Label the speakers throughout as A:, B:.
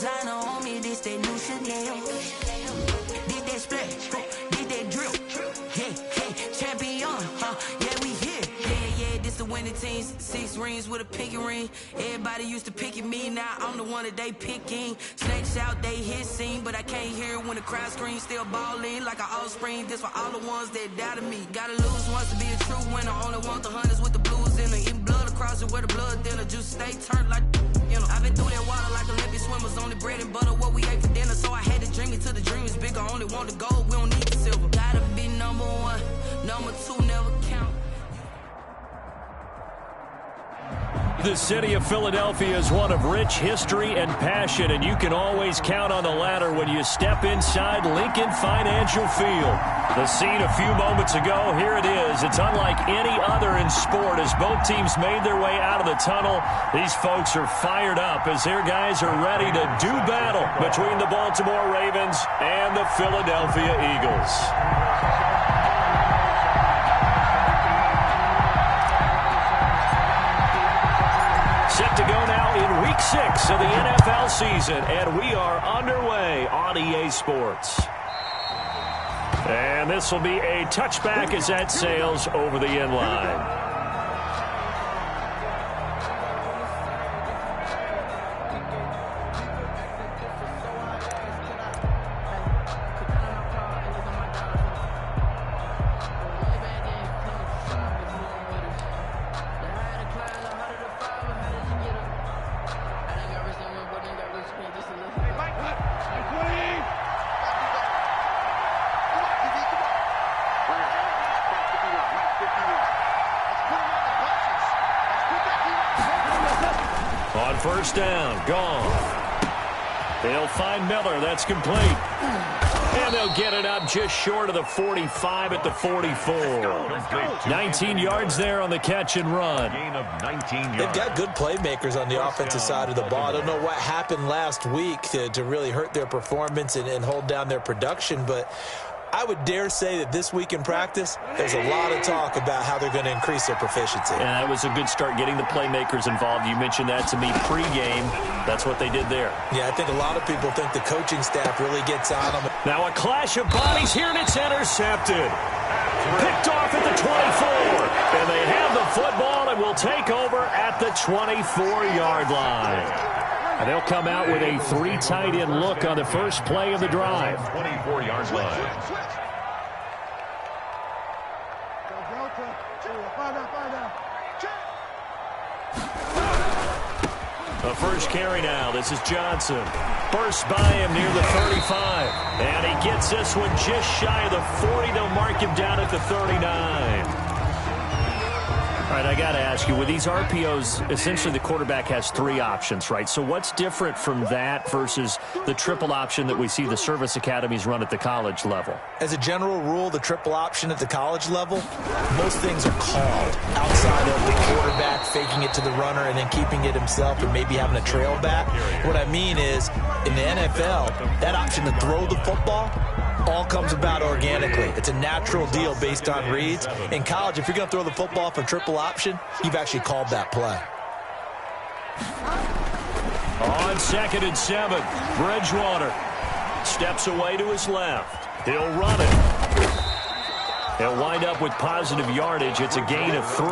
A: designer on me, this that new Chanel. Did that splash, did that drip. Yeah, champion, yeah, we here. Yeah, this the winning team. 6 rings with a pinky ring. Everybody used to pick at me, now I'm the one that they picking. Snakes out, they hit scene, but I can't hear it when the crowd screams. Still ballin' like an offspring. This for all the ones that doubted me. Gotta lose once to be a true winner. Only want the hunters with the blues in it. Eating blood across it where the blood thinner. Just stay turned like, you know. I've been through that water like Olympic swimmers. Only bread and butter, what we ate for dinner. So I had to dream it till the dream is bigger. Only want the gold, we don't need the silver. Gotta be number 1, number 2 never count.
B: The city of Philadelphia is one of rich history and passion, and you can always count on the latter when you step inside Lincoln Financial Field. The scene a few moments ago, here it is. It's unlike any other in sport as both teams made their way out of the tunnel. These folks are fired up as their guys are ready to do battle between the Baltimore Ravens and the Philadelphia Eagles. Set to go now in Week 6 of the NFL season, and we are underway on EA Sports. And this will be a touchback as that sails over the end line. On first down, gone. They'll find Miller. That's complete. And they'll get it up just short of the 45 at the 44. 19 yards there on the catch and run.
C: They've got good playmakers on the offensive side of the ball. I don't know what happened last week to really hurt their performance and hold down their production, but I would dare say that this week in practice, there's a lot of talk about how they're going to increase their proficiency.
B: And that was a good start getting the playmakers involved. You mentioned that to me pregame. That's what they did there.
C: Yeah, I think a lot of people think the coaching staff really gets on them.
B: Now a clash of bodies here, and it's intercepted. Picked off at the 24. And they have the football and will take over at the 24-yard line. And they'll come out with a 3 tight end look on the first play of the drive.
D: 24-yard line.
B: The first carry now. This is Johnson. Burst by him near the 35. And he gets this one just shy of the 40. They'll mark him down at the 39. All right, I got to ask you, with these RPOs, essentially the quarterback has 3 options, right? So what's different from that versus the triple option that we see the service academies run at the college level?
C: As a general rule, the triple option at the college level, most things are called outside of the quarterback faking it to the runner and then keeping it himself and maybe having a trail back. What I mean is, in the NFL, that option to throw the football all comes about organically. It's a natural deal based on reads. In college, if you're going to throw the football for triple option, you've actually called that play.
B: On 2nd and 7, Bridgewater steps away to his left. He'll run it. He'll wind up with positive yardage. It's a gain of 3,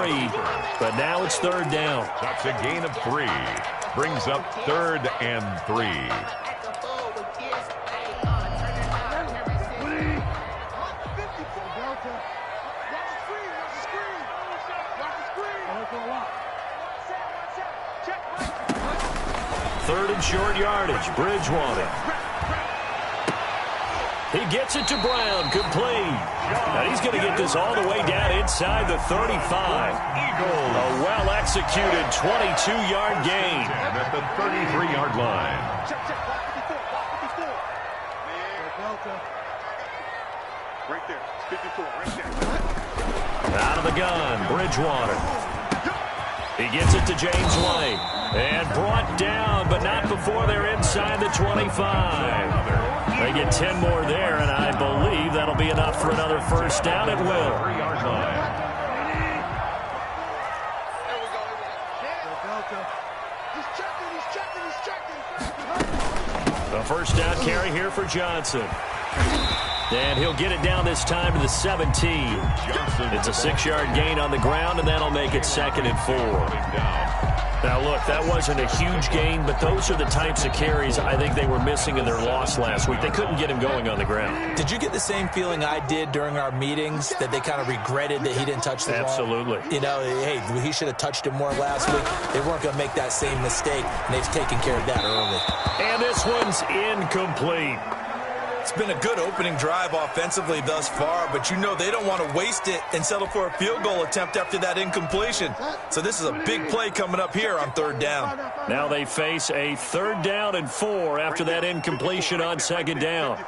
B: but now it's 3rd down.
D: That's a gain of 3. Brings up 3rd and 3.
B: Third and short yardage, Bridgewater. He gets it to Brown, complete. Now he's going to get this all the way down inside the 35. A well-executed 22-yard gain.
D: And at the 33-yard line.
E: Right there, 54, right there.
B: Out of the gun, Bridgewater. He gets it to James White. And brought down, but not before they're inside the 25. They get 10 more there, and I believe that'll be enough for another first down. It will.
D: 3-yard line.
B: A first down carry here for Johnson. And he'll get it down this time to the 17. It's a 6-yard gain on the ground, and that'll make it 2nd and 4. Now, look, that wasn't a huge gain, but those are the types of carries I think they were missing in their loss last week. They couldn't get him going on the ground.
C: Did you get the same feeling I did during our meetings, that they kind of regretted that he didn't touch the ball?
B: Absolutely.
C: You know, hey, he should have touched it more last week. They weren't going to make that same mistake, and they've taken care of that early.
B: And this one's incomplete.
C: It's been a good opening drive offensively thus far, but you know they don't want to waste it and settle for a field goal attempt after that incompletion. So this is a big play coming up here on 3rd down.
B: Now they face a 3rd down and 4 after that incompletion on 2nd down.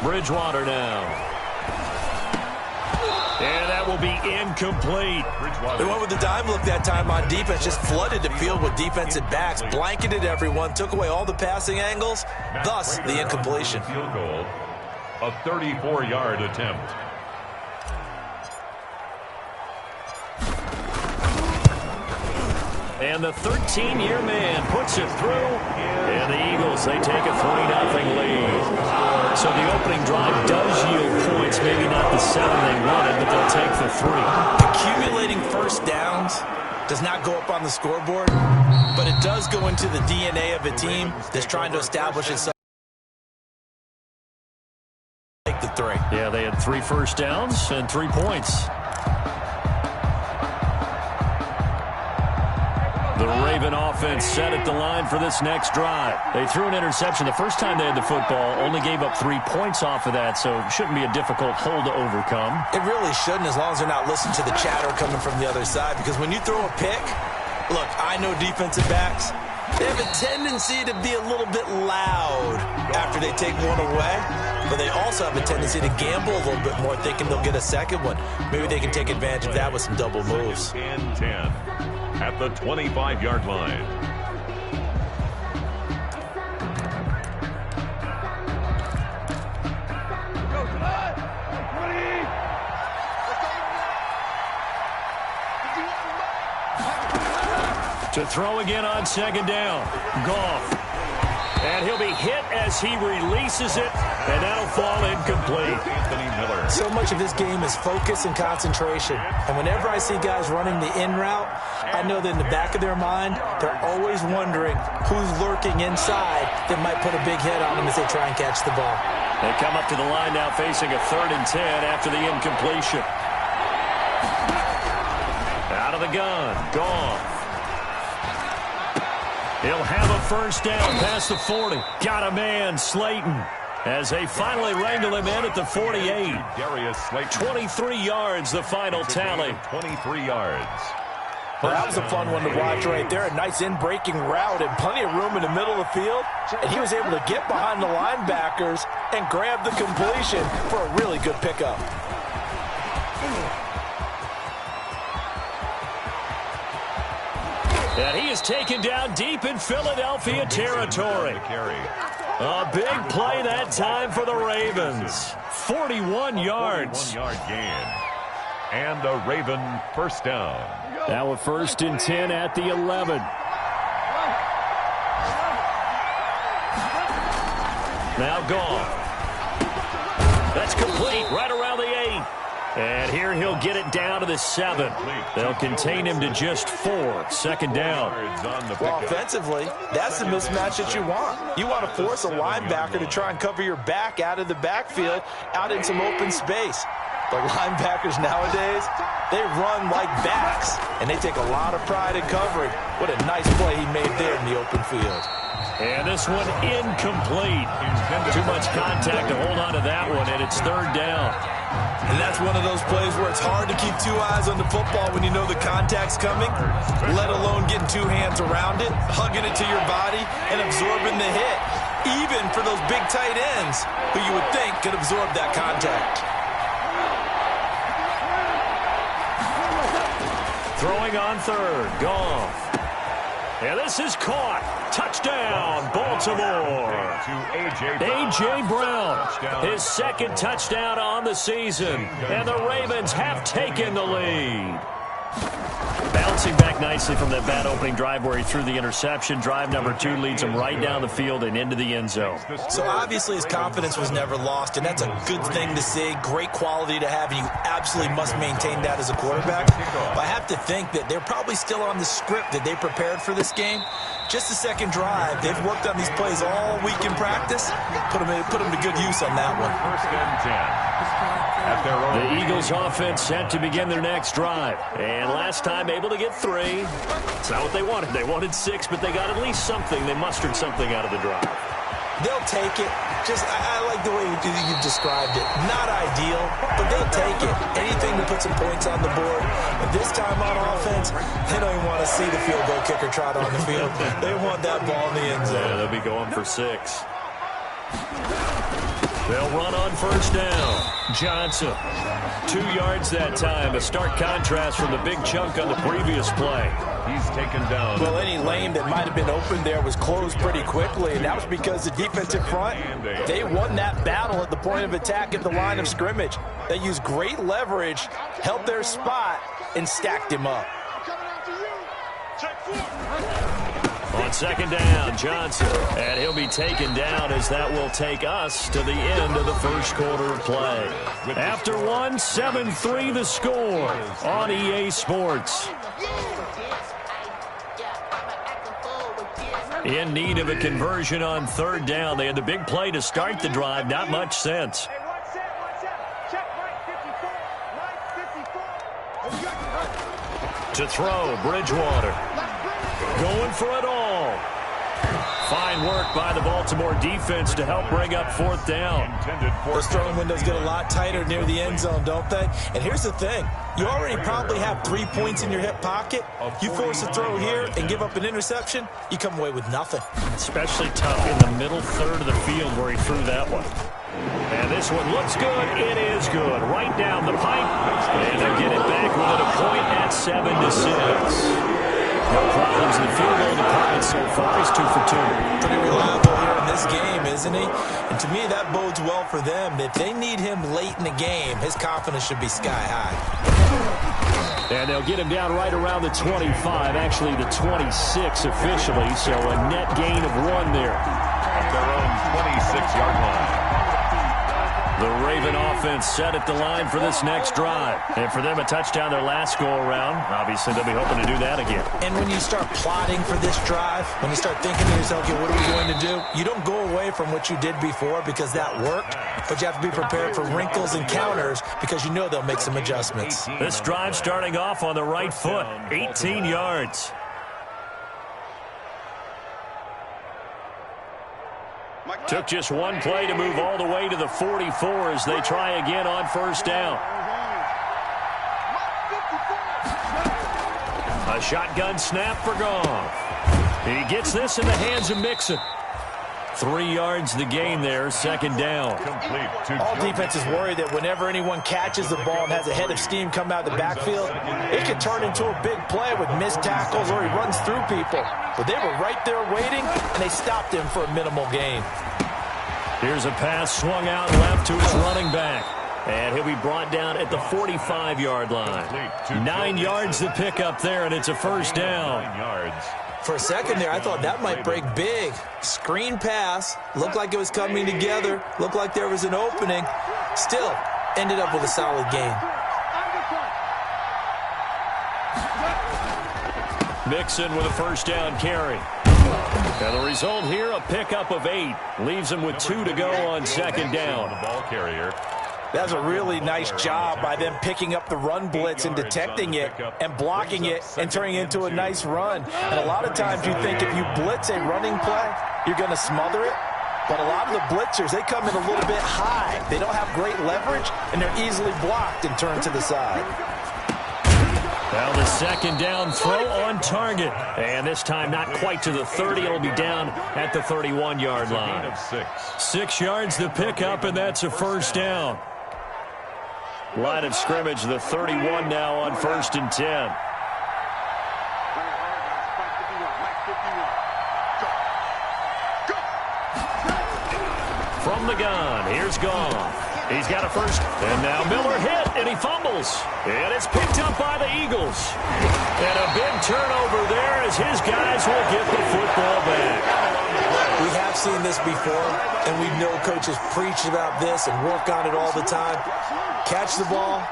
B: Bridgewater now. And that will be incomplete.
C: They went with the dime look that time on defense, just flooded the field with defensive backs, blanketed everyone, took away all the passing angles, thus the incompletion.
D: Field goal, a 34-yard attempt.
B: And the 13-year man puts it through. And the Eagles, they take a 3-0 lead. So the opening drive does yield points, maybe not the 7 they wanted, but they'll take the 3.
C: Accumulating first downs does not go up on the scoreboard, but it does go into the DNA of a team that's trying to establish itself. Take the 3.
B: Yeah, they had 3 first downs and 3 points. The Raven offense set at the line for this next drive. They threw an interception the first time they had the football, only gave up 3 points off of that, so it shouldn't be a difficult hole to overcome.
C: It really shouldn't, as long as they're not listening to the chatter coming from the other side, because when you throw a pick, look, I know defensive backs, they have a tendency to be a little bit loud after they take one away, but they also have a tendency to gamble a little bit more, thinking they'll get a second one. Maybe they can take advantage of that with some double moves.
D: And 10 at the 25-yard line.
B: To throw again on 2nd down. Goff. And he'll be hit as he releases it, and that'll fall incomplete.
D: Anthony Miller.
C: So much of this game is focus and concentration. And whenever I see guys running the in route, I know that in the back of their mind, they're always wondering who's lurking inside that might put a big hit on them as they try and catch the ball.
B: They come up to the line now facing a 3rd and 10 after the incompletion. Out of the gun. Goff. He'll have a first down past the 40. Got a man, Slayton, as they finally wrangle him in at the 48.
D: Darius Slayton.
B: 23 yards, the final tally.
D: 23 yards.
C: Well, that was a fun one to watch right there. A nice in-breaking route and plenty of room in the middle of the field. And he was able to get behind the linebackers and grab the completion for a really good pickup.
B: And he is taken down deep in Philadelphia territory. A big play that time for the Ravens. 41 yards.
D: 41-yard gain. And a Raven first down.
B: Now a 1st and 10 at the 11. Now Goff. That's complete right around the 8. And here he'll get it down to the 7. They'll contain him to just 4. 2nd down.
C: Well, offensively, that's the mismatch that you want. You want to force a linebacker to try and cover your back out of the backfield, out in some open space. But linebackers nowadays, they run like backs, and they take a lot of pride in covering. What a nice play he made there in the open field.
B: And this one incomplete. Too much contact to hold on to that one, and it's 3rd down.
C: And that's one of those plays where it's hard to keep 2 eyes on the football when you know the contact's coming, let alone getting 2 hands around it, hugging it to your body, and absorbing the hit, even for those big tight ends who you would think could absorb that contact.
B: Throwing on 3rd, Goff. And this is caught. Touchdown, Baltimore. A.J. Brown, his second touchdown on the season. And the Ravens have taken the lead. Bouncing back nicely from that bad opening drive where he threw the interception. Drive number 2 leads him right down the field and into the end zone.
C: So obviously his confidence was never lost, and that's a good thing to see. Great quality to have, and you absolutely must maintain that as a quarterback. But I have to think that they're probably still on the script that they prepared for this game. Just the second drive. They've worked on these plays all week in practice. Put them to good use on that one.
D: First and 10.
B: The Eagles offense set to begin their next drive. And last time able to get 3. It's not what they wanted. They wanted 6, but they got at least something. They mustered something out of the drive.
C: They'll take it. I like the way you described it. Not ideal, but they'll take it. Anything to put some points on the board. But this time on offense, they don't even want to see the field goal kicker trot on the field. They want that ball in the end zone.
B: Yeah, they'll be going for 6. They'll run on first down. Johnson, 2 yards that time. A stark contrast from the big chunk on the previous play.
D: He's taken down.
C: Well, any lane that might have been open there was closed pretty quickly, and that was because the defensive front, they won that battle at the point of attack at the line of scrimmage. They used great leverage, held their spot, and stacked him up.
B: On second down, Johnson, and he'll be taken down as that will take us to the end of the first quarter of play. After 1, 7-3 the score on EA Sports. In need of a conversion on third down. They had the big play to start the drive, not much sense. To throw, Bridgewater. Going for it all. Fine work by the Baltimore defense to help bring up fourth down.
C: Those throwing windows get a lot tighter near the end zone, don't they? And here's the thing. You already probably have 3 points in your hip pocket. You force a throw here and give up an interception, you come away with nothing.
B: Especially tough in the middle third of the field where he threw that one. And this one looks good. It is good. Right down the pipe. And they'll get it back within a point at 7-6. No problems in the field goal department so far. He's 2 for 2.
C: Pretty reliable here in this game, isn't he? And to me, that bodes well for them. If they need him late in the game, his confidence should be sky high.
B: And they'll get him down right around the 25, actually the 26 officially, so a net gain of 1 there.
D: At their own 26-yard line.
B: The Raven offense set at the line for this next drive. And for them, a touchdown their last go-around. Obviously, they'll be hoping to do that again.
C: And when you start plotting for this drive, when you start thinking to yourself, okay, what are we going to do? You don't go away from what you did before because that worked, but you have to be prepared for wrinkles and counters because you know they'll make some adjustments.
B: This drive starting off on the right foot, 18 yards. Took just 1 play to move all the way to the 44 as they try again on first down. A shotgun snap for Goff. He gets this in the hands of Mixon. 3 yards the gain there, second down.
C: All defenses worry that whenever anyone catches the ball and has a head of steam come out of the backfield, it could turn into a big play with missed tackles or he runs through people. But they were right there waiting, and they stopped him for a minimal gain.
B: Here's a pass swung out left to his running back. And he'll be brought down at the 45-yard line. 9 yards to pick up there, and it's a first down.
D: 9 yards.
C: For a second there, I thought that might break big. Screen pass. Looked like it was coming together. Looked like there was an opening. Still, ended up with a solid gain.
B: Mixon with a first down carry. And the result here, a pickup of 8. Leaves him with 2 to go on second down.
D: The ball carrier.
C: That's a really nice job by them picking up the run blitz and detecting it and blocking it and turning it into a nice run. And a lot of times you think if you blitz a running play, you're going to smother it. But a lot of the blitzers, they come in a little bit high. They don't have great leverage, and they're easily blocked and turned to the side.
B: Now the second down throw on target. And this time not quite to the 30. It'll be down at the 31-yard line. 6 yards to pick up, and that's a first down. Line of scrimmage, the 31 now on 1st and 10. From the gun, here's Goff. He's got a first, and now Miller hit, and he fumbles. And it's picked up by the Eagles. And a big turnover there as his guys will get the football back.
C: We have seen this before, and we know coaches preach about this and work on it all the time. Catch the ball.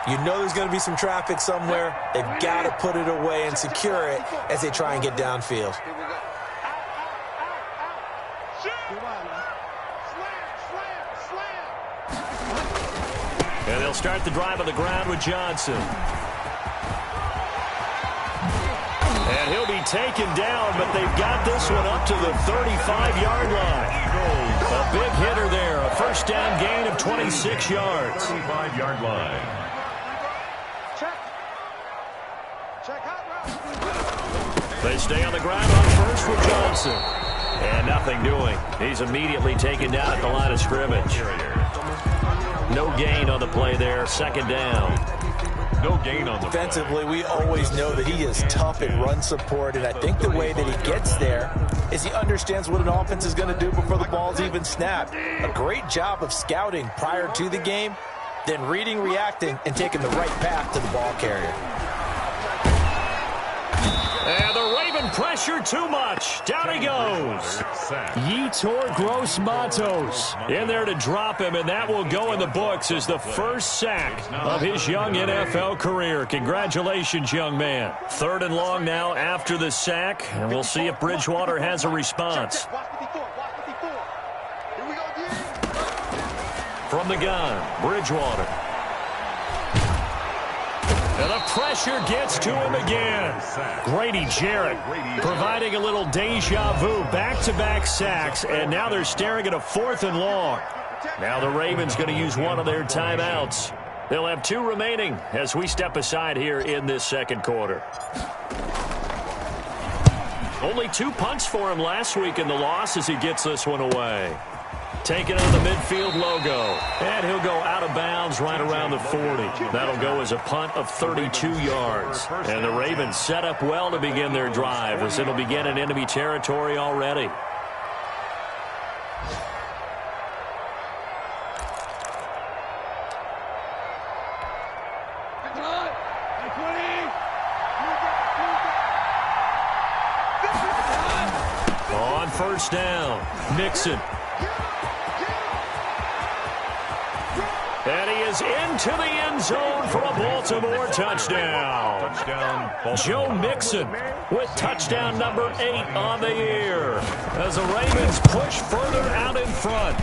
C: You know there's going to be some traffic somewhere. They've got to put it away and secure it as they try and get downfield.
B: And they'll start the drive on the ground with Johnson. And he'll be taken down, but they've got this one up to the 35-yard line. A big hitter there, a first down gain of 26 yards.
D: 35-yard line.
B: They stay on the ground on first with Johnson. And nothing doing. He's immediately taken down at the line of scrimmage. No gain on the play there. Second down.
D: No gain on the
C: Defensively, we always know that he is tough in run support, and I think the way that he gets there is he understands what an offense is going to do before the ball's even snapped. A great job of scouting prior to the game, then reading, reacting, and taking the right path to the ball carrier.
B: And the Raven pressure too much. Down he goes. Yetur Gross-Matos in there to drop him, and that will go in the books as the first sack of his young NFL career. Congratulations, young man. Third and long now after the sack, and we'll see if Bridgewater has a response. From the gun, Bridgewater. And the pressure gets to him again. Grady Jarrett providing a little deja vu. Back-to-back sacks, and now they're staring at a 4th and long. Now the Ravens going to use one of their timeouts. They'll have 2 remaining as we step aside here in this second quarter. Only 2 punts for him last week in the loss as he gets this one away. Taking on the midfield logo. And he'll go out of bounds right around the 40. That'll go as a punt of 32 yards. And the Ravens set up well to begin their drive as it'll begin in enemy territory already. On first down, Mixon. And he is into the end zone for a Baltimore touchdown. Joe Mixon with touchdown number 8 on the year as the Ravens push further out in front.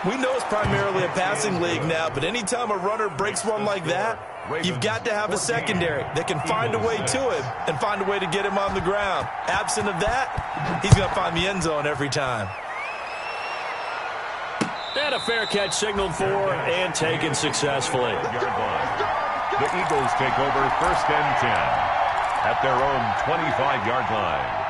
C: We know it's primarily a passing league now, but anytime a runner breaks one like that, you've got to have a secondary that can find a way to him and find a way to get him on the ground. Absent of that, he's going to find the end zone every time.
B: And a fair catch signaled for and taken successfully.
D: The Eagles take over 1st and 10 at their own 25-yard line.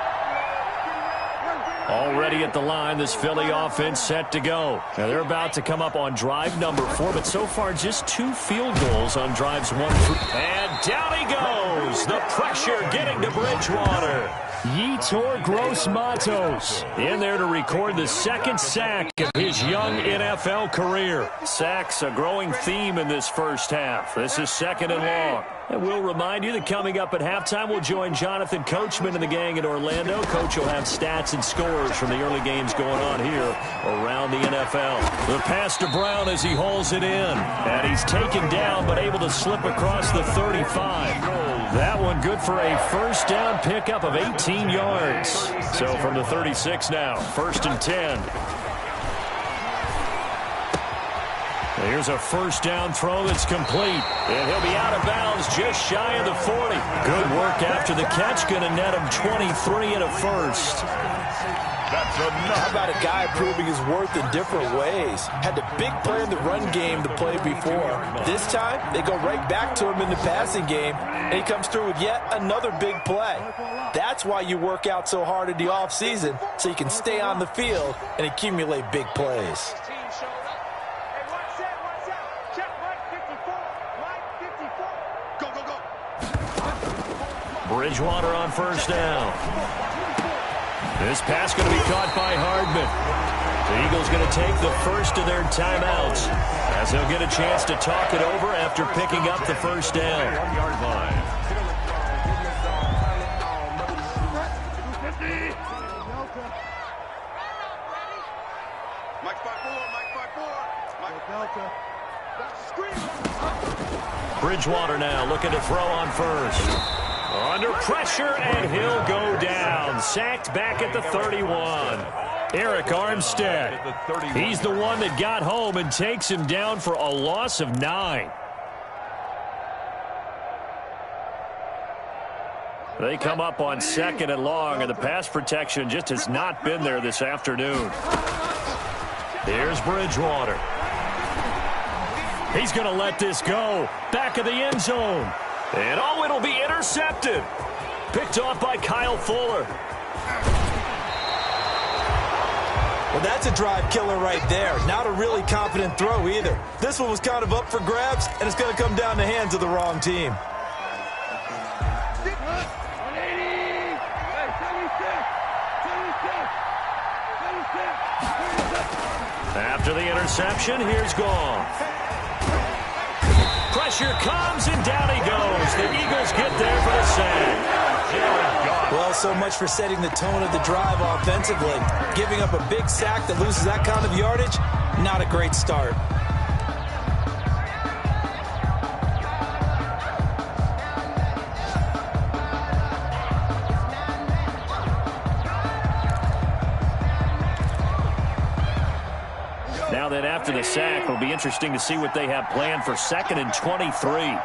B: Already at the line, this Philly offense set to go. Now they're about to come up on drive number 4, but so far just 2 field goals on drives 1 through. And down he goes. The pressure getting to Bridgewater. Yetur Gross-Matos in there to record the 2nd sack of his young NFL career. Sacks a growing theme in this first half. This is 2nd and long. And we'll remind you that coming up at halftime, we'll join Jonathan Coachman and the gang in Orlando. Coach will have stats and scores from the early games going on here around the NFL. The pass to Brown as he hauls it in. And he's taken down but able to slip across the 35. That one good for a first down pickup of 18 yards. So from the 36 now, 1st and 10. Here's a first down throw that's complete. And he'll be out of bounds just shy of the 40. Good work after the catch. Going to net him 23 and a first.
D: That's enough.
C: How about a guy proving his worth in different ways? Had the big play in the run game to play before. This time, they go right back to him in the passing game, and he comes through with yet another big play. That's why you work out so hard in the offseason, so you can stay on the field and accumulate big plays.
B: Bridgewater on first down. This pass going to be caught by Hardman. The Eagles going to take the first of their timeouts as they'll get a chance to talk it over after picking up the first down.
D: 1-yard line.
B: Bridgewater now looking to throw on first. Under pressure, and he'll go down. Sacked back at the 31. Eric Armstead. He's the one that got home and takes him down for a loss of 9. They come up on 2nd and long, and the pass protection just has not been there this afternoon. Here's Bridgewater. He's going to let this go. Back of the end zone. And oh, it'll be intercepted. Picked off by Kyle Fuller.
C: Well, that's a drive killer right there. Not a really confident throw either. This one was kind of up for grabs, and it's going to come down the hands of the wrong team.
B: After the interception, here's Goff. Pressure comes, and down he goes. The Eagles get there for the sack.
C: Well, so much for setting the tone of the drive offensively. Giving up a big sack that loses that kind of yardage, not a great start.
B: Now that after the sack, it'll be interesting to see what they have planned for 2nd and 23.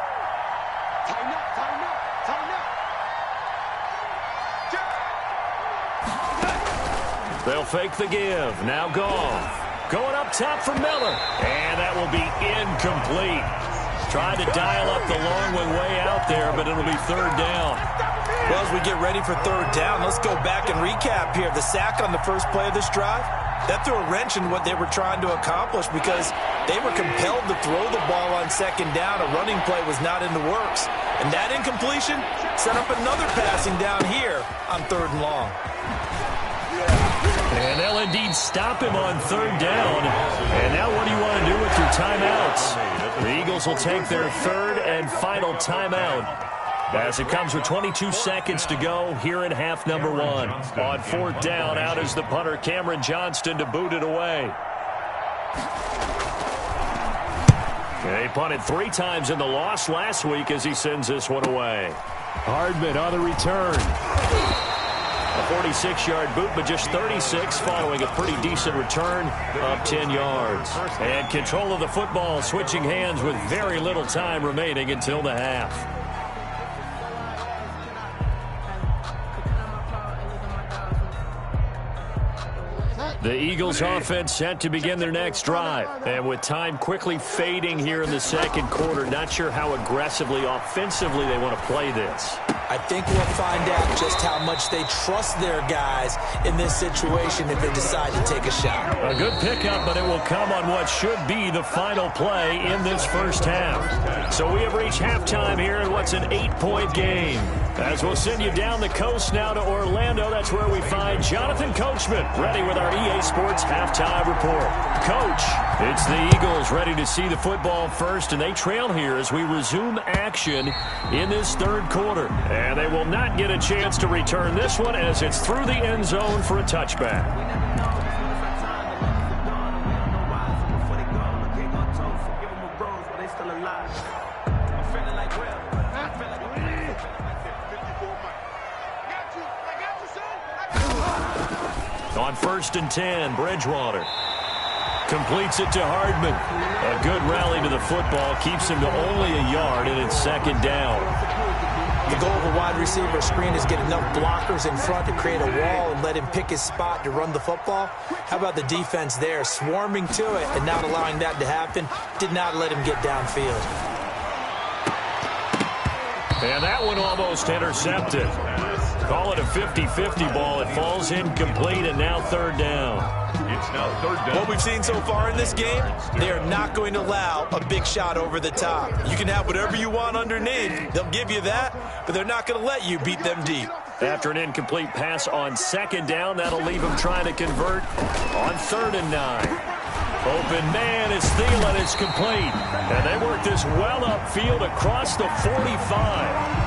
B: They'll fake the give. Now Goff. Going up top for Miller. And that will be incomplete. Trying to dial up the long way out there, but it'll be 3rd down.
C: Well, as we get ready for 3rd down, let's go back and recap here. The sack on the first play of this drive, that threw a wrench in what they were trying to accomplish because they were compelled to throw the ball on 2nd down. A running play was not in the works. And that incompletion set up another passing down here on 3rd and long.
B: And they'll indeed stop him on 3rd down. And now what do you want to do with your timeouts? The Eagles will take their 3rd and final timeout as it comes with 22 seconds to go here in half number 1. On 4th down, out is the punter, Cameron Johnston, to boot it away. They punted 3 times in the loss last week as he sends this one away. Hardman on the return. A 46-yard boot, but just 36 following a pretty decent return of 10 yards. And control of the football switching hands with very little time remaining until the half. The Eagles offense set to begin their next drive. And with time quickly fading here in the 2nd quarter, not sure how aggressively, offensively they want to play this.
C: I think we'll find out just how much they trust their guys in this situation if they decide to take a shot.
B: A good pickup, but it will come on what should be the final play in this first half. So we have reached halftime here in what's an 8-point game. As we'll send you down the coast now to Orlando, that's where we find Jonathan Coachman ready with our EA Sports halftime report. Coach, it's the Eagles ready to see the football first, and they trail here as we resume action in this 3rd quarter. And they will not get a chance to return this one as it's through the end zone for a touchback. On 1st and 10, Bridgewater completes it to Hardman. A good rally to the football keeps him to only a yard, and it's 2nd down.
C: The goal of a wide receiver screen is get enough blockers in front to create a wall and let him pick his spot to run the football. How about the defense there, swarming to it and not allowing that to happen? Did not let him get downfield.
B: And that one almost intercepted. Call it a 50-50 ball. It falls incomplete, and now 3rd down.
D: It's now 3rd down.
C: What we've seen so far in this game, they are not going to allow a big shot over the top. You can have whatever you want underneath. They'll give you that, but they're not going to let you beat them deep.
B: After an incomplete pass on second down, that'll leave him trying to convert on 3rd and 9. Open man is Thielen. It's complete. And they work this well upfield across the 45.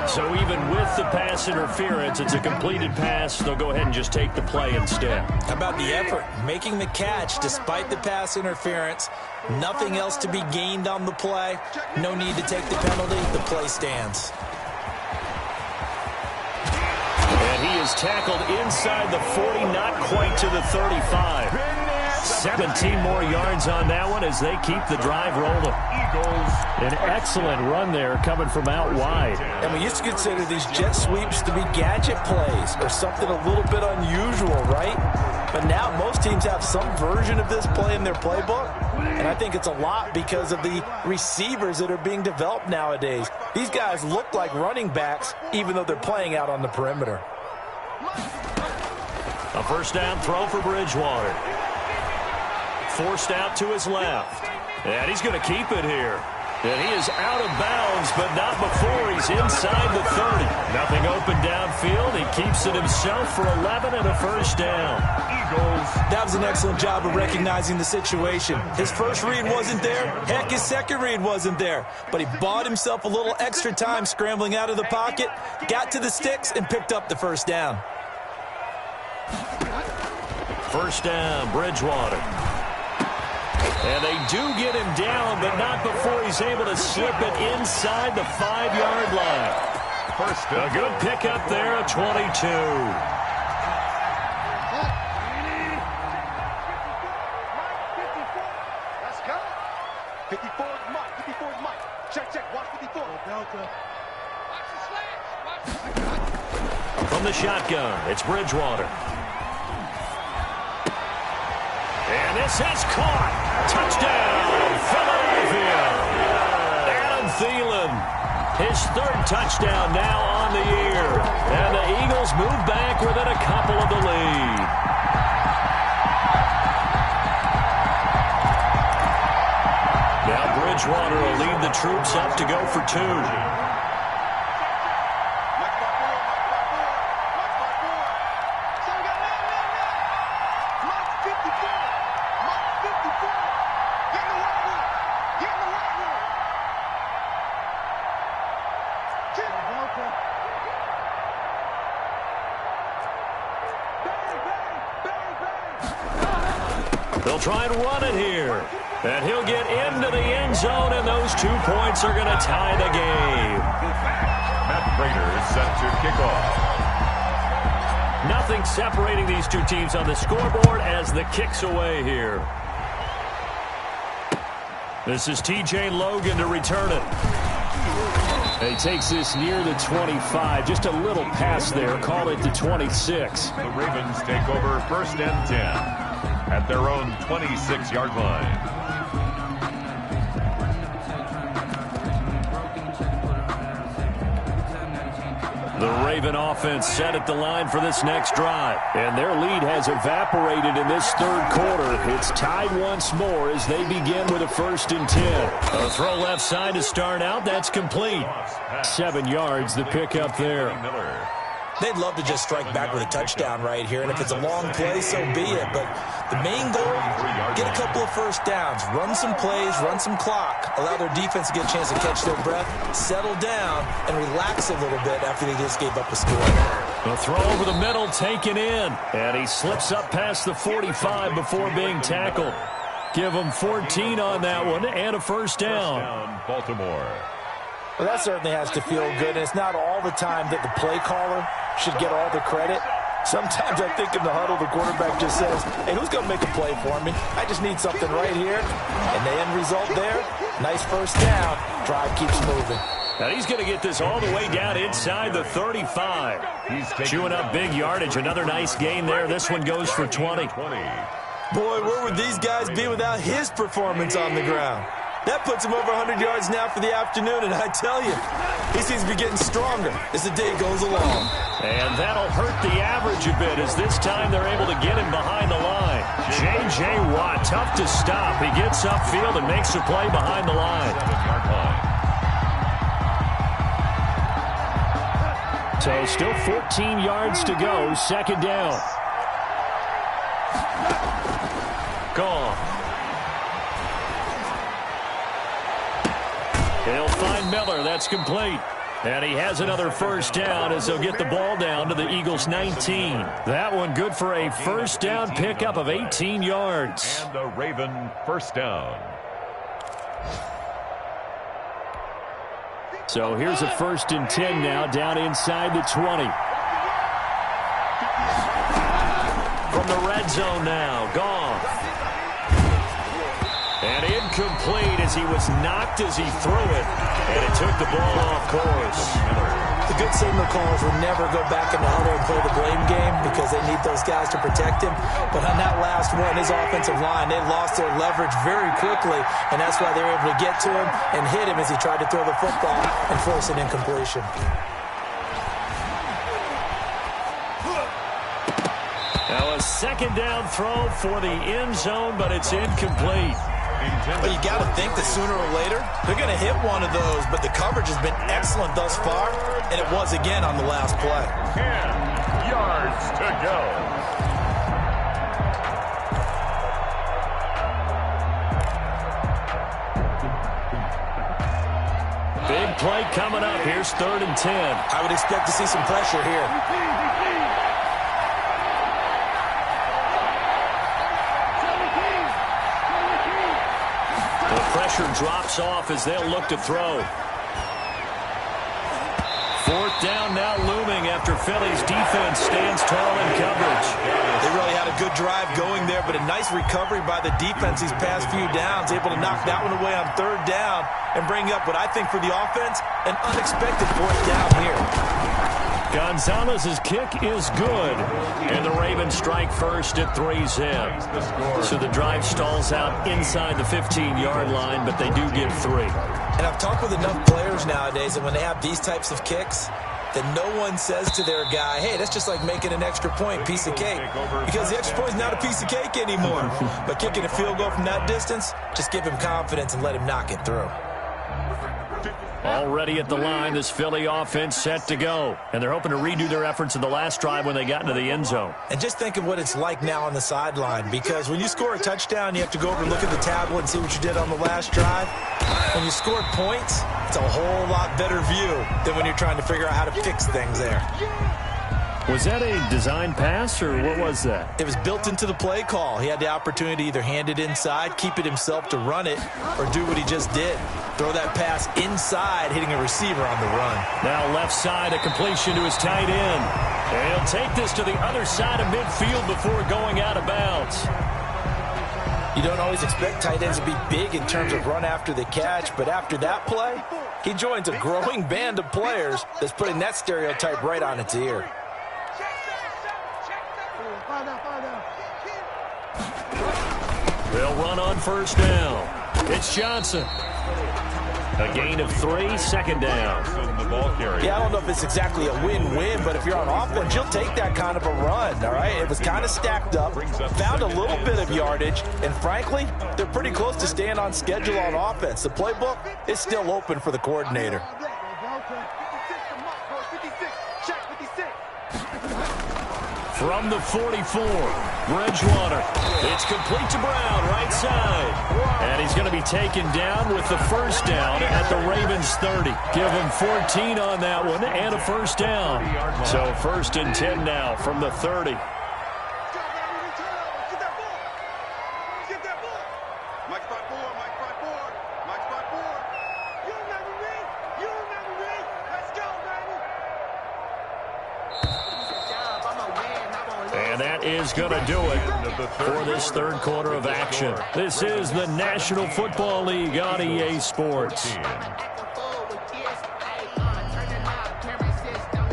B: So even with the pass interference, it's a completed pass. They'll go ahead and just take the play instead.
C: How about the effort? Making the catch despite the pass interference. Nothing else to be gained on the play. No need to take the penalty. The play stands.
B: And he is tackled inside the 40, not quite to the 35. 17 more yards on that one as they keep the drive rolling. An excellent run there coming from out wide.
C: And we used to consider these jet sweeps to be gadget plays or something a little bit unusual, right? But now most teams have some version of this play in their playbook. And I think it's a lot because of the receivers that are being developed nowadays. These guys look like running backs even though they're playing out on the perimeter.
B: A first down throw for Bridgewater. Forced out to his left. And he's going to keep it here. And he is out of bounds, but not before he's inside the 30. Nothing open downfield. He keeps it himself for 11 and a first down.
C: Eagles. That was an excellent job of recognizing the situation. His first read wasn't there. Heck, his second read wasn't there. But he bought himself a little extra time scrambling out of the pocket, got to the sticks, and picked up the first down.
B: First down, Bridgewater. And they do get him down, but not before he's able to slip it inside the 5-yard line.
D: First
B: a good pickup there at 22.
E: Let's go. 54 is Mike. 54 is Mike. Check. Watch 54. Delta.
B: From the shotgun, it's Bridgewater. And this is caught. Touchdown, Philadelphia. Adam Thielen, his 3rd touchdown now on the year. And the Eagles move back within a couple of the lead. Now Bridgewater will lead the troops up to go for 2. They'll try and run it here. And he'll get into the end zone, and those 2 points are going to tie the game.
D: Matt Prater is set to kick off.
B: Nothing separating these two teams on the scoreboard as the kick's away here. This is T.J. Logan to return it. He takes this near the 25. Just a little pass there. Call it the 26.
D: The Ravens take over 1st and 10 at their own 26-yard line.
B: The Raven offense set at the line for this next drive. And their lead has evaporated in this 3rd quarter. It's tied once more as they begin with a 1st and 10. A throw left side to start out. That's complete. 7 yards, the pickup there.
C: They'd love to just strike back with a touchdown right here, and if it's a long play, so be it. But the main goal, get a couple of first downs, run some plays, run some clock, allow their defense to get a chance to catch their breath, settle down, and relax a little bit after they just gave up a score.
B: The throw over the middle taken in, and he slips up past the 45 before being tackled. Give him 14 on that one and a first down.
D: Baltimore.
C: Well, that certainly has to feel good, and it's not all the time that the play caller should get all the credit. Sometimes I think in the huddle, the quarterback just says, hey, who's going to make a play for me? I just need something right here. And the end result there, nice first down. Drive keeps moving.
B: Now he's going to get this all the way down inside the 35. He's chewing up big yardage. Another nice gain there. This one goes for 20.
C: Boy, where would these guys be without his performance on the ground? That puts him over 100 yards now for the afternoon, and I tell you, he seems to be getting stronger as the day goes along.
B: And that'll hurt the average a bit as this time they're able to get him behind the line. J.J. Watt, tough to stop. He gets upfield and makes a play behind the line. So still 14 yards to go, second down. Gone. He'll find Miller. That's complete. And he has another first down as they'll get the ball down to the Eagles' 19. That one good for a first down pickup of 18 yards.
D: And a Raven first down.
B: So here's a 1st and 10 now, down inside the 20. From the red zone now, gone. And incomplete as he was knocked as he threw it. And it took the ball off course.
C: The good signal callers will never go back in the huddle and play the blame game because they need those guys to protect him. But on that last one, his offensive line, they lost their leverage very quickly, and that's why they were able to get to him and hit him as he tried to throw the football and force an incompletion.
B: Now a second down throw for the end zone, but it's incomplete.
C: But you got to think that sooner or later, they're going to hit one of those, but the coverage has been excellent thus far, and it was again on the last play.
D: 10 yards to go.
B: Big play coming up. Here's 3rd and 10.
C: I would expect to see some pressure here.
B: Pressure drops off as they'll look to throw. 4th down now looming after Philly's defense stands tall in coverage.
C: They really had a good drive going there, but a nice recovery by the defense these past few downs, able to knock that one away on 3rd down and bring up what I think for the offense, an unexpected 4th down here.
B: Gonzalez's kick is good, and the Ravens strike first at 3-zip. So the drive stalls out inside the 15-yard line, but they do get 3.
C: And I've talked with enough players nowadays that when they have these types of kicks, that no one says to their guy, hey, that's just like making an extra point, piece of cake. Because the extra point is not a piece of cake anymore. But kicking a field goal from that distance, just give him confidence and let him knock it through.
B: Already at the line, this Philly offense set to go. And they're hoping to redo their efforts in the last drive when they got into the end zone.
C: And just think of what it's like now on the sideline, because when you score a touchdown, you have to go over and look at the tablet and see what you did on the last drive. When you score points, it's a whole lot better view than when you're trying to figure out how to fix things there.
B: Was that a design pass, or what was that?
C: It was built into the play call. He had the opportunity to either hand it inside, keep it himself to run it, or do what he just did. Throw that pass inside, hitting a receiver on the run.
B: Now left side, a completion to his tight end. And he'll take this to the other side of midfield before going out of bounds.
C: You don't always expect tight ends to be big in terms of run after the catch, but after that play, he joins a growing band of players that's putting that stereotype right on its ear.
B: They'll run on 1st down. It's Johnson. A gain of 3, 2nd down.
C: Yeah, I don't know if it's exactly a win-win, but if you're on offense, you'll take that kind of a run, all right? It was kind of stacked up, found a little bit of yardage, and frankly, they're pretty close to staying on schedule on offense. The playbook is still open for the coordinator.
B: From the 44, Bridgewater. It's complete to Brown, right side. And he's going to be taken down with the 1st down at the Ravens 30. Give him 14 on that one and a 1st down. So 1st and 10 now from the 30. And that is going to do it for this 3rd quarter of action. This is the National Football League on EA Sports.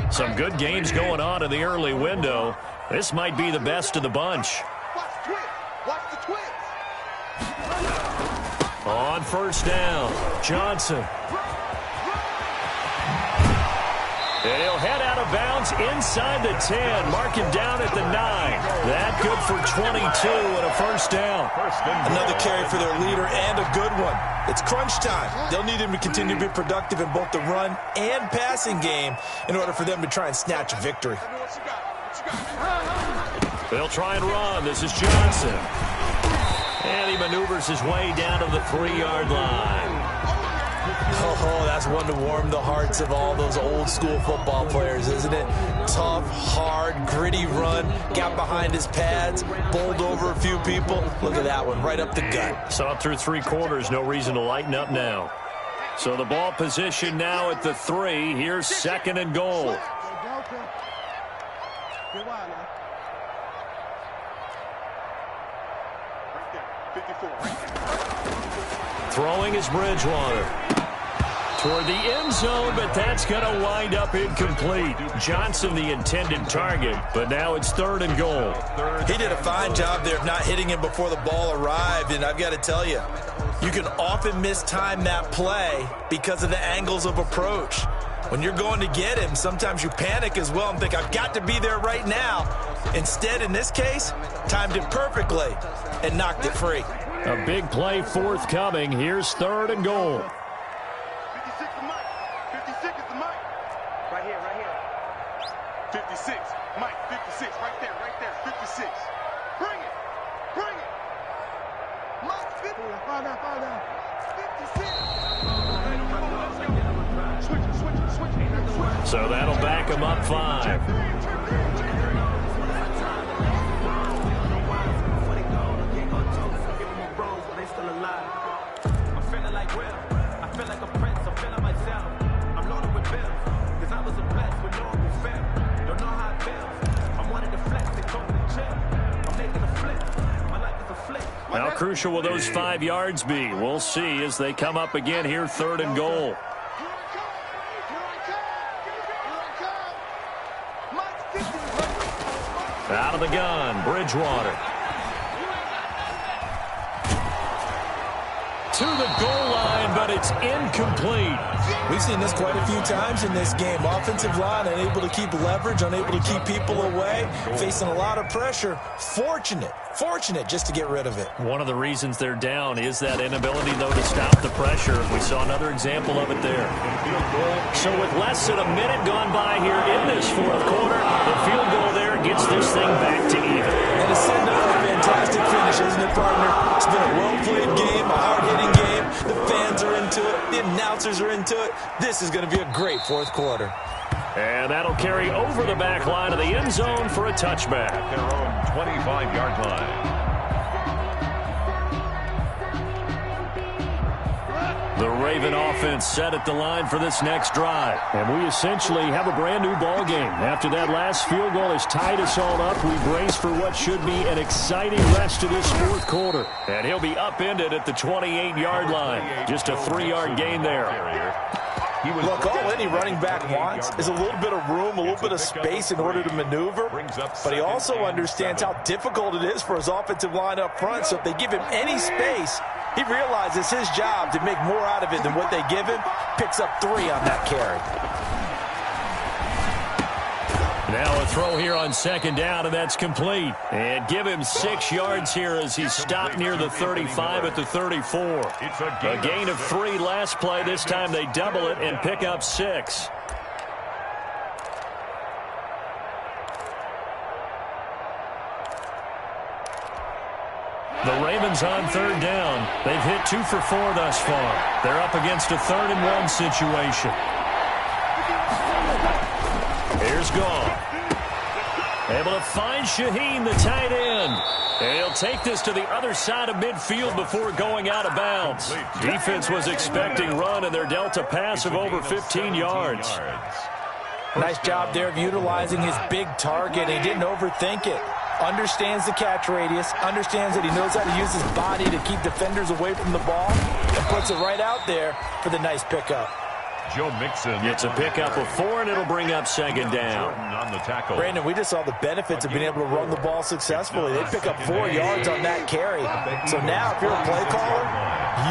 B: Some good games going on in the early window. This might be the best of the bunch. On first down, Johnson. And he'll head out of bounds inside the 10. Mark him down at the 9. That good for 22 and a first down.
C: Another carry for their leader and a good one. It's crunch time. They'll need him to continue to be productive in both the run and passing game in order for them to try and snatch a victory.
B: They'll try and run. This is Johnson. And he maneuvers his way down to the 3-yard line.
C: Oh, that's one to warm the hearts of all those old-school football players, isn't it? Tough, hard, gritty run, got behind his pads, bowled over a few people. Look at that one, right up the gut.
B: Saw it through 3 quarters, no reason to lighten up now. So the ball position now at the 3. Here's 2nd and goal. Throwing is Bridgewater. Toward the end zone, but that's going to wind up incomplete. Johnson the intended target, but now it's 3rd and goal.
C: He did a fine job there of not hitting him before the ball arrived, and I've got to tell you, you can often mistime that play because of the angles of approach. When you're going to get him, sometimes you panic as well and think, I've got to be there right now. Instead, in this case, timed it perfectly and knocked it free.
B: A big play forthcoming. Here's 3rd and goal.
E: 56 is Mike. 56 is the Mike. Right here, right here. 56. Mike, 56. Right there, 56. Bring it. Bring it. Mike, 50. Fall down. 56. Switch it.
B: So that'll back him up 5. How crucial will those 5 yards be? We'll see as they come up again here, 3rd and goal. Out of the gun, Bridgewater. To the goal line, but it's incomplete.
C: We've seen this quite a few times in this game. Offensive line unable to keep leverage, unable to keep people away, facing a lot of pressure. Fortunate just to get rid of it.
B: One of the reasons they're down is that inability, though, to stop the pressure. We saw another example of it there. So with less than a minute gone by here in this 4th quarter, the field goal there gets this thing back to even.
C: And a send-up for a fantastic finish, isn't it, partner? It's been a well-played game, a hard-hitting game. The fans are into it. The announcers are into it. This is going to be a great 4th quarter.
B: And that'll carry over the back line of the end zone for a touchback.
D: At their own 25-yard line.
B: The Raven offense set at the line for this next drive. And we essentially have a brand new ball game. After that last field goal has tied us all up, we brace for what should be an exciting rest of this 4th quarter. And he'll be upended at the 28-yard line. Just a 3-yard gain there.
C: Look, all any running back wants is a little bit of room, a little bit of space in order to maneuver. But he also understands how difficult it is for his offensive line up front. So if they give him any space, he realizes his job to make more out of it than what they give him. Picks up 3 on that carry.
B: Now a throw here on 2nd down, and that's complete. And give him 6 yards here as he's stopped near the 35 at the 34. A gain of 3 last play. This time they double it and pick up 6. The Ravens on 3rd down. They've hit 2 for 4 thus far. They're up against a 3rd and 1 situation. Here's Goff. Able to find Shaheen, the tight end. And he'll take this to the other side of midfield before going out of bounds. Defense was expecting run, and they're dealt a pass of over 15 yards.
C: Nice job there of utilizing his big target. He didn't overthink it. Understands the catch radius, understands that he knows how to use his body to keep defenders away from the ball, and puts it right out there for the nice pickup.
D: Joe Mixon.
B: It's a pickup of 4, and it'll bring up second down.
D: On the tackle.
C: Brandon, we just saw the benefits of being able to run the ball successfully. They pick up 4 yards on that carry. So now if you're a play caller,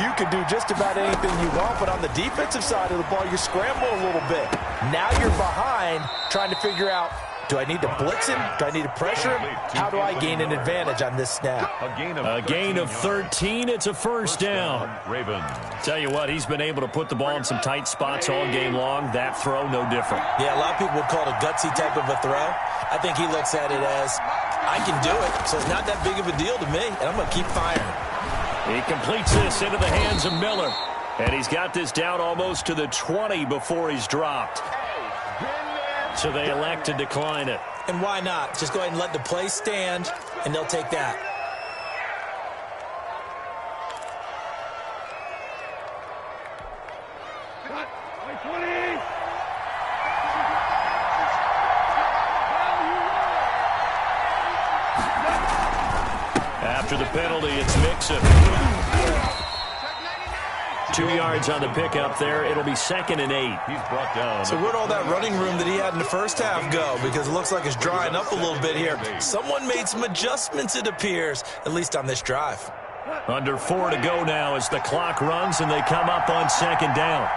C: you can do just about anything you want, but on the defensive side of the ball, you scramble a little bit. Now you're behind trying to figure out, do I need to blitz him? Do I need to pressure him? How do I gain an advantage on this snap?
B: A gain of 13. It's a first down.
D: Ravens.
B: Tell you what, he's been able to put the ball in some tight spots all game long. That throw, no different.
C: Yeah, a lot of people would call it a gutsy type of a throw. I think he looks at it as, I can do it, so it's not that big of a deal to me, and I'm going to keep firing.
B: He completes this into the hands of Miller. And he's got this down almost to the 20 before he's dropped. So they elect to decline it.
C: And why not? Just go ahead and let the play stand, and they'll take that.
B: After the penalty, it's Mixon. 2 yards on the pickup there. It'll be 2nd and 8.
D: He's brought down.
C: So where'd all that running room that he had in the first half go? Because it looks like it's drying up a little bit here. Someone made some adjustments, it appears, at least on this drive.
B: Under 4 to go now as the clock runs and they come up on 2nd down.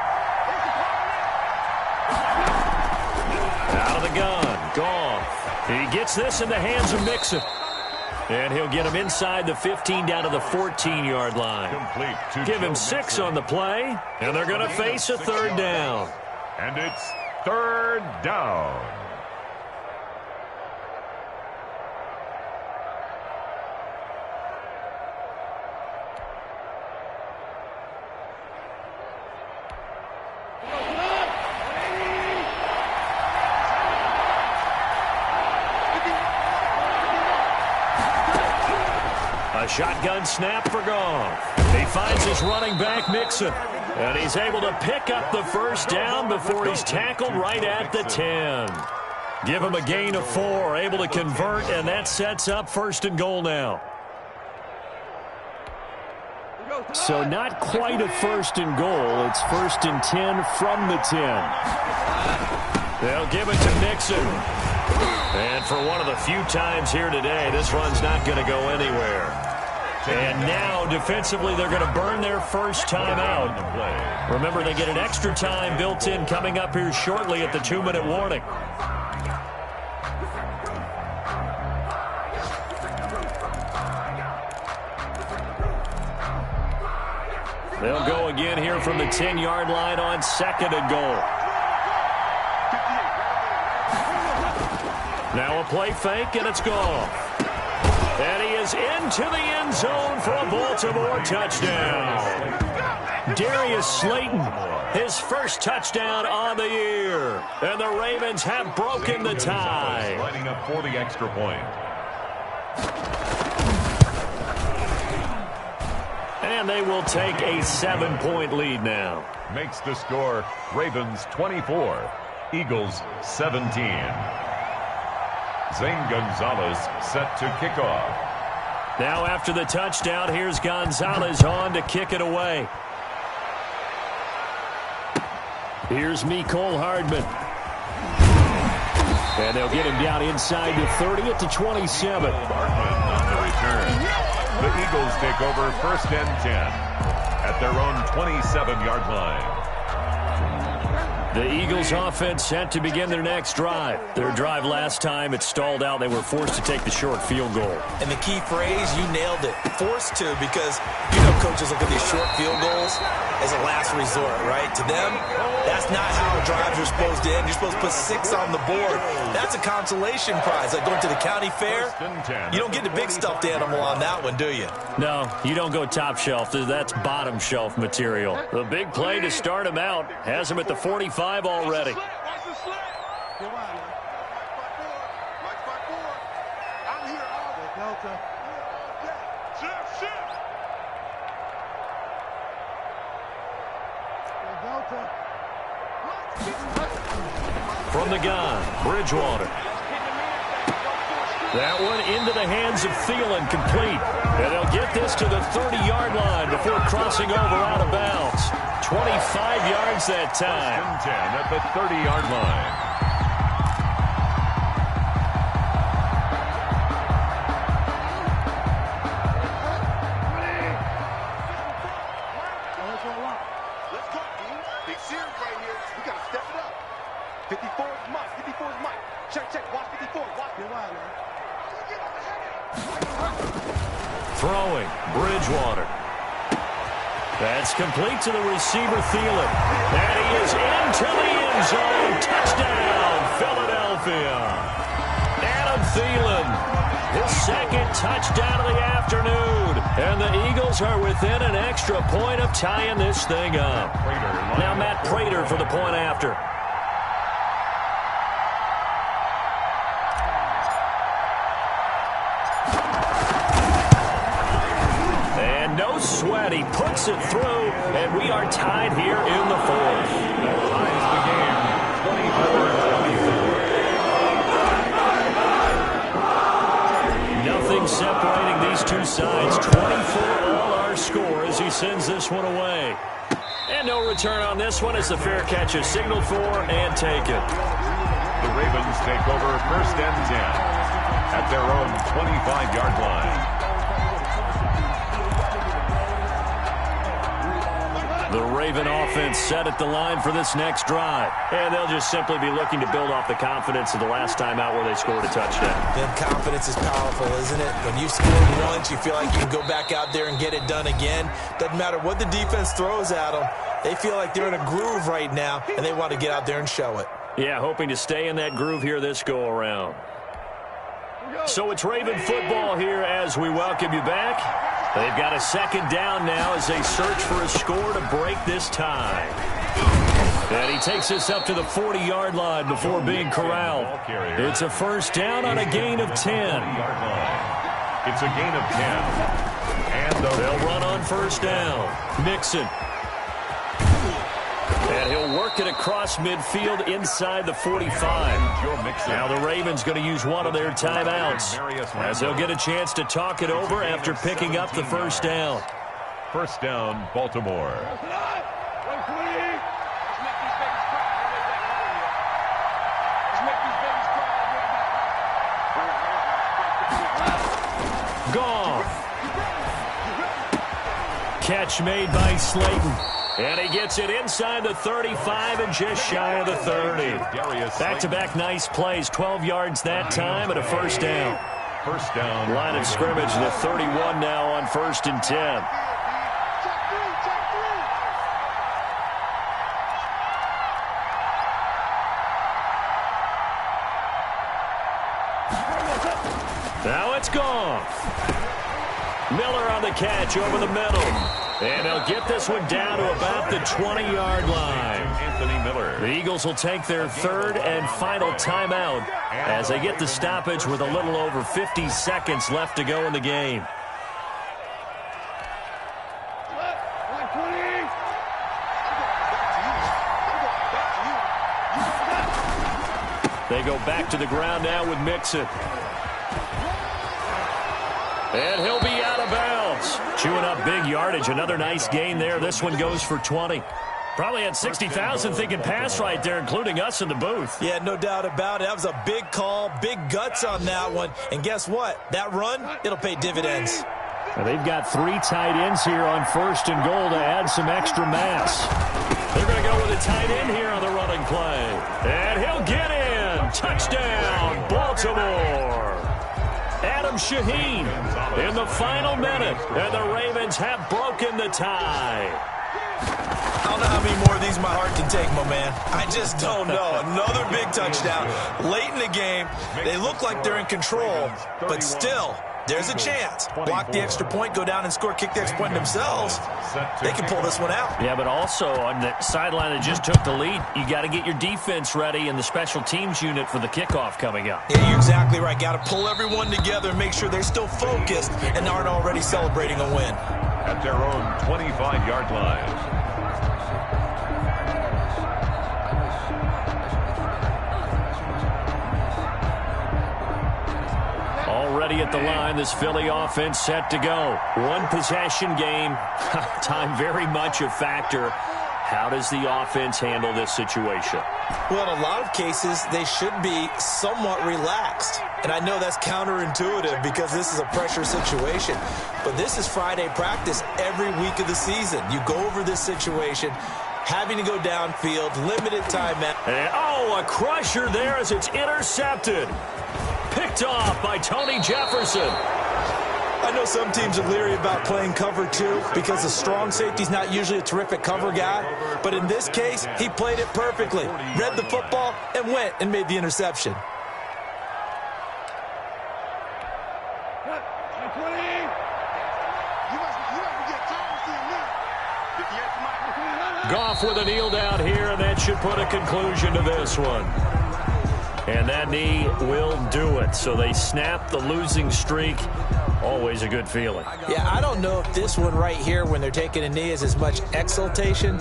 B: Out of the gun. Goff. He gets this in the hands of Mixon. And he'll get him inside the 15 down to the 14-yard line. Give him 6 on the play, and they're going to face a 3rd down.
D: And it's 3rd down.
B: A shotgun snap for Goff. He finds his running back, Mixon. And he's able to pick up the first down before he's tackled right at the 10. Give him a gain of 4, able to convert, and that sets up 1st and goal now. So not quite a 1st and goal. It's 1st and 10 from the 10. They'll give it to Mixon. And for one of the few times here today, this run's not going to go anywhere. And now, defensively, they're going to burn their first time out. Remember, they get an extra time built in coming up here shortly at the 2-minute warning. They'll go again here from the 10-yard line on 2nd and goal. Now a play fake, and it's gone. And he is into the end zone for a Baltimore touchdown. Darius Slayton, his first touchdown on the year. And the Ravens have broken the tie.
D: Lining up for the extra point.
B: And they will take a 7-point lead now.
D: Makes the score Ravens 24, Eagles 17. Zane Gonzalez set to kick off.
B: Now after the touchdown, here's Gonzalez on to kick it away. Here's Mecole Hardman. And they'll get him down inside the 30 at the 27.
D: Hardman on the return. The Eagles take over 1st and 10 at their own 27-yard line.
B: The Eagles offense set to begin their next drive. Their drive last time, it stalled out. They were forced to take the short field goal.
C: And the key phrase, you nailed it. Forced to, because you know coaches look at these short field goals as a last resort, right? To them, that's not how drives are supposed to end. You're supposed to put 6 on the board. That's a consolation prize. Like going to the county fair, you don't get the big stuffed animal on that one, do you?
B: No, you don't go top shelf. That's bottom shelf material. The big play to start him out has him at the 45 already. From the gun, Bridgewater. That one into the hands of Thielen, complete. And they'll get this to the 30-yard line before crossing over out of bounds. 25 yards that time.
D: 10 at the 30-yard line.
E: Let's go, team. Big series right here. We got to step it up. 54 is Mike. 54 is Mike. Check. Watch 54. Watch it.
B: Throwing, Bridgewater. That's complete to the receiver, Thielen. And he is into the end zone. Touchdown, Philadelphia. Adam Thielen, his second touchdown of the afternoon. And the Eagles are within an extra point of tying this thing up. Now Matt Prater for the point after. No sweat, he puts it through, and we are tied here in the fourth.
D: That ties the game, 24-24.
B: Nothing separating these two sides. 24 all our score as he sends this one away. And no return on this one as the fair catch is signaled for and taken.
D: The Ravens take over first and 10 at their own 25-yard line.
B: The Raven offense set at the line for this next drive. And they'll just simply be looking to build off the confidence of the last time out where they scored a touchdown.
C: Then confidence is powerful, isn't it? When you scored once, you feel like you can go back out there and get it done again. Doesn't matter what the defense throws at them. They feel like they're in a groove right now, and they want to get out there and show it.
B: Yeah, hoping to stay in that groove here this go-around. So it's Raven football here as we welcome you back. They've got a second down now as they search for a score to break this tie. And he takes this up to the 40-yard line before being corralled. It's a first down on a gain of 10.
D: It's a gain of 10. And
B: they'll run on first down. Mixon. And he'll work it across midfield inside the 45. Now the Ravens going to use one of their timeouts as they'll get a chance to talk it over after picking up the first down.
D: First down, Baltimore.
B: Gone. Catch made by Slayton. And he gets it inside the 35 and just shy of the 30. Back-to-back nice plays, 12 yards that time and a first down.
D: First down.
B: Line of scrimmage, the 31 now on first and 10. Now it's gone. Miller on the catch over the middle. And they'll get this one down to about the 20-yard line.
D: Anthony Miller.
B: The Eagles will take their third and final timeout as they get the stoppage with a little over 50 seconds left to go in the game. They go back to the ground now with Mixon. And he'll be out of bounds. Chewing up big yardage. Another nice gain there. This one goes for 20. Probably had 60,000 thinking pass right there, including us in the booth.
C: Yeah, no doubt about it. That was a big call, big guts on that one. And guess what? That run, it'll pay dividends.
B: Now they've got three tight ends here on first and goal to add some extra mass. They're going to go with a tight end here on the running play. And he'll get in. Touchdown, Baltimore. Adam Shaheen in the final minute, and the Ravens have broken the tie.
C: I don't know how many more of these my heart can take, my man. I just don't know. Another big touchdown. Late in the game, they look like they're in control, but still, there's a chance. Block the extra point, go down and score, kick the extra point themselves. They can pull this one out.
B: Yeah, but also on the sideline that just took the lead, you got to get your defense ready and the special teams unit for the kickoff coming up.
C: Yeah, you're exactly right. Got to pull everyone together and make sure they're still focused and aren't already celebrating a win.
D: At their own 25-yard line.
B: Already at the line, this Philly offense set to go. One possession game. Time very much a factor. How does the offense handle this situation?
C: Well, in a lot of cases, they should be somewhat relaxed. And I know that's counterintuitive because this is a pressure situation. But this is Friday practice every week of the season. You go over this situation, having to go downfield, limited timeout.
B: A crusher there as it's intercepted. Picked off by Tony Jefferson.
C: I know some teams are leery about playing cover 2 because the strong safety's not usually a terrific cover guy. But in this case, he played it perfectly. Read the football and went and made the interception.
B: Goff with a kneel down here, and that should put a conclusion to this one. And that knee will do it. So they snap the losing streak. Always a good feeling.
C: Yeah, I don't know if this one right here, when they're taking a knee, is as much exultation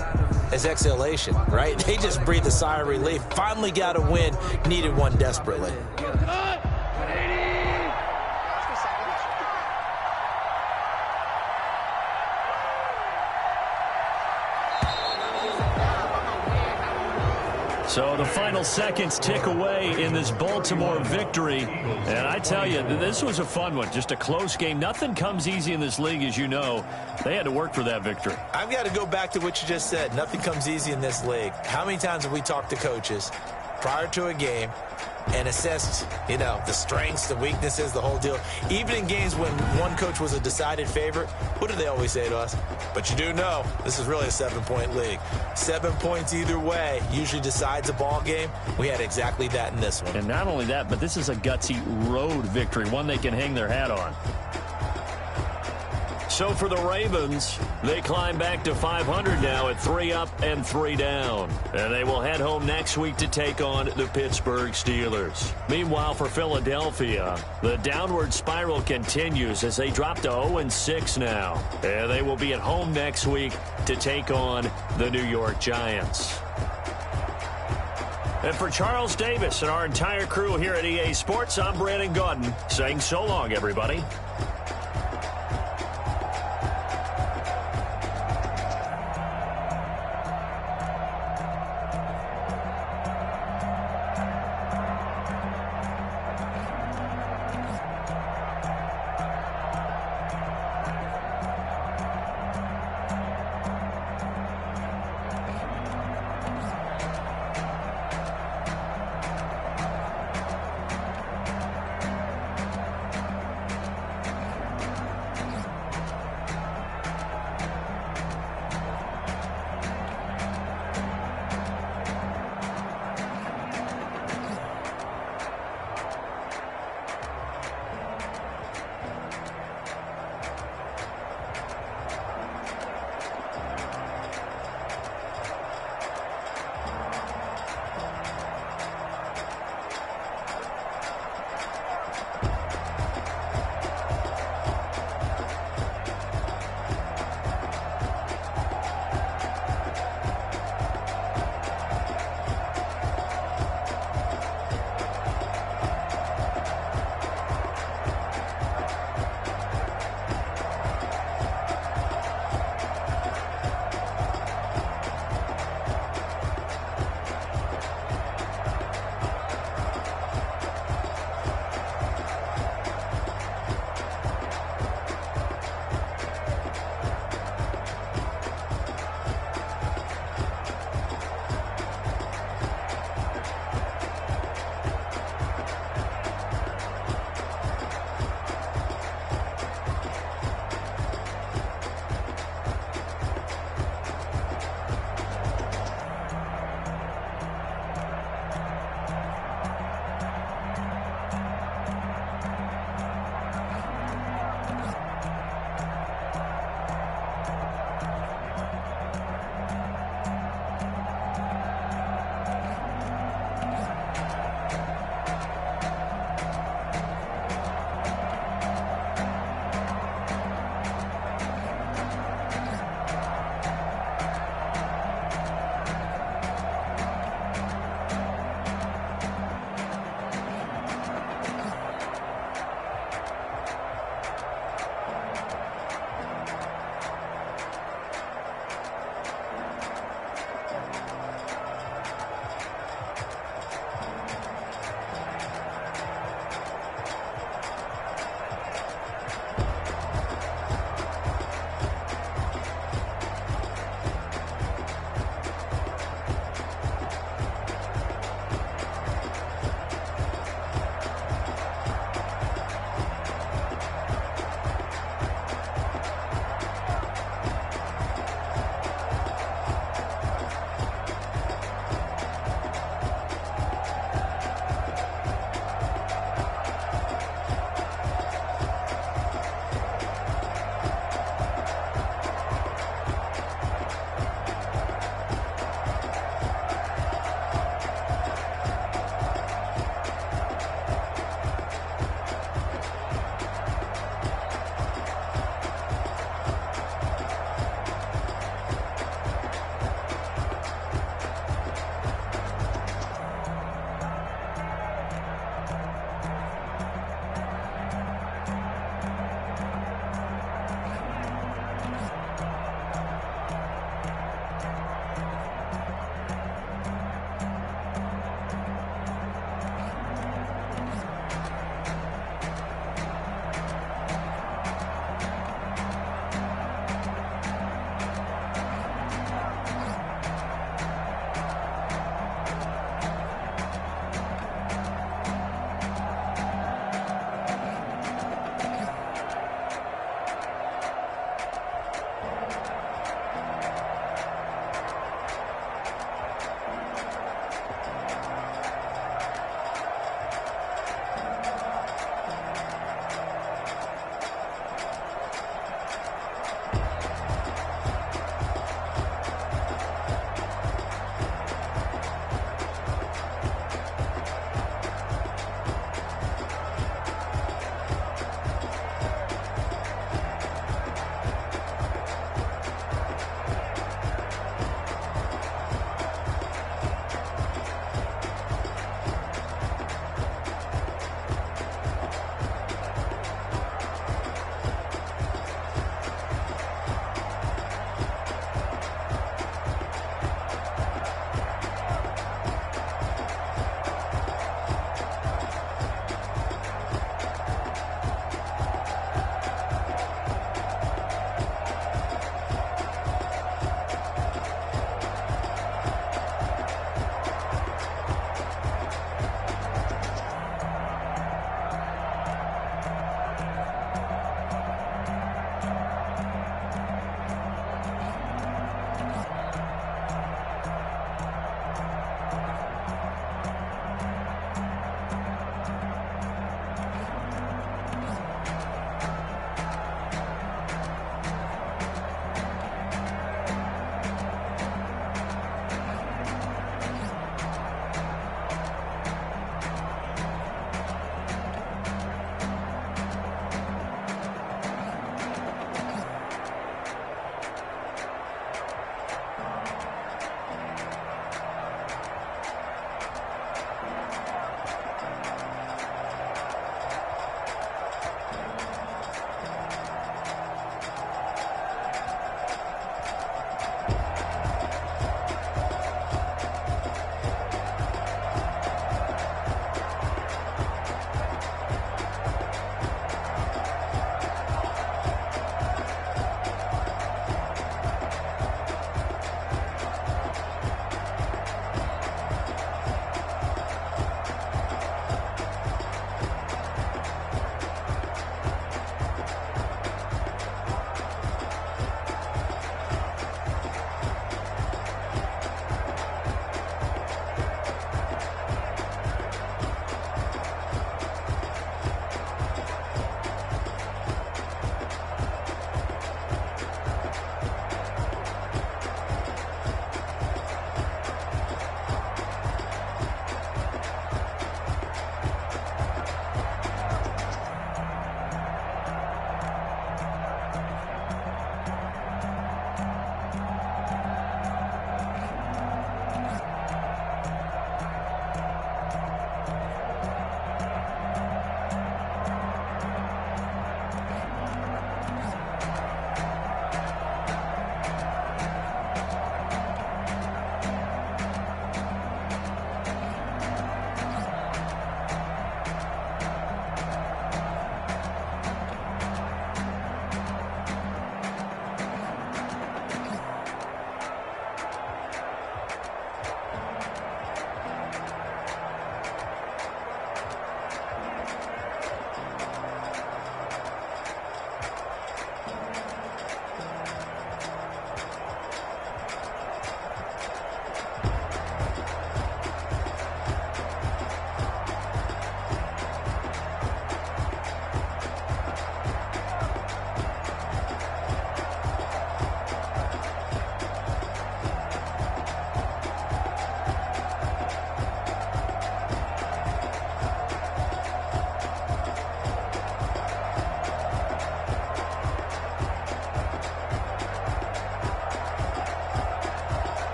C: as exhalation, right? They just breathe a sigh of relief. Finally got a win. Needed one desperately.
B: So the final seconds tick away in this Baltimore victory. And I tell you, this was a fun one. Just a close game. Nothing comes easy in this league, as you know. They had to work for that victory.
C: I've got to go back to what you just said. Nothing comes easy in this league. How many times have we talked to coaches prior to a game and assessed, the strengths, the weaknesses, the whole deal? Even in games when one coach was a decided favorite, what do they always say to us? But you do know this is really a 7-point league. 7 points either way usually decides a ball game. We had exactly that in this one.
B: And not only that, but this is a gutsy road victory, one they can hang their hat on. So for the Ravens, they climb back to 500 now at 3 up and 3 down. And they will head home next week to take on the Pittsburgh Steelers. Meanwhile, for Philadelphia, the downward spiral continues as they drop to 0-6 now. And they will be at home next week to take on the New York Giants. And for Charles Davis and our entire crew here at EA Sports, I'm Brandon Gaudin saying so long, everybody.